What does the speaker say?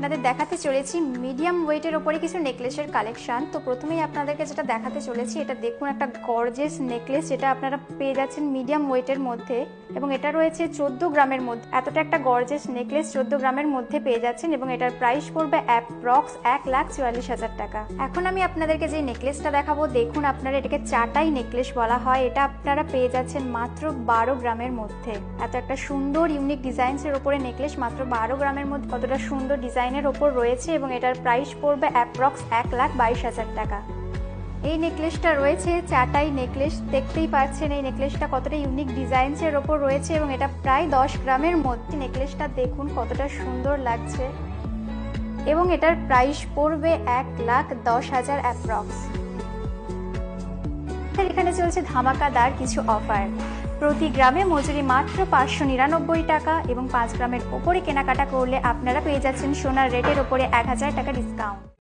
আপনাদের দেখাতে চলেছি মিডিয়াম ওয়েটের ওপরে কিছু নেকলেসের কালেকশন। তো প্রথমেই আপনাদেরকে যেটা দেখাতে চলেছি, এটা দেখুন একটা গর্জিয়াস নেকলেস, যেটা আপনারা পেয়ে যাচ্ছেন মিডিয়াম ওয়েটের মধ্যে এবং এটা রয়েছে 14 গ্রামের মধ্যে। এতটা একটা গর্জিয়াস নেকলেস 14 গ্রামের মধ্যে পেয়ে যাচ্ছেন এবং এটার প্রাইস পড়বে অ্যাপ্রক্স 1,44,000 টাকা। এখন আমি আপনাদেরকে যে নেকলেসটা দেখাবো, দেখুন আপনারা এটাকে চাটাই নেকলেস বলা হয়। এটা আপনারা পেয়ে যাচ্ছেন মাত্র 12 গ্রামের মধ্যে। এত একটা সুন্দর ইউনিক ডিজাইনসের ওপরে নেকলেস মাত্র 12 গ্রামের মধ্যে কতটা সুন্দর ডিজাইনের ওপর রয়েছে এবং এটার প্রাইস পড়বে অ্যাপ্রক্স 1,22,000 টাকা। এই নেকলেসটা রয়েছে চাটাই নেকলেস, দেখতেই পাচ্ছেন এই নেকলেসটা কতটা ইউনিক ডিজাইনসের ওপর রয়েছে এবং এটা প্রায় 10 গ্রামের মধ্যে। নেকলেসটা দেখুন কতটা সুন্দর লাগছে এবং এটার প্রাইস পড়বে 1,10,000 অ্যাপ্রক্স। এখানে চলছে ধামাকাদার কিছু অফার। প্রতি গ্রামে মজুরি মাত্র 599 টাকা এবং 5 গ্রামের ওপরে কেনাকাটা করলে আপনারা পেয়ে যাচ্ছেন সোনার রেটের ওপরে 1000 টাকা ডিসকাউন্ট।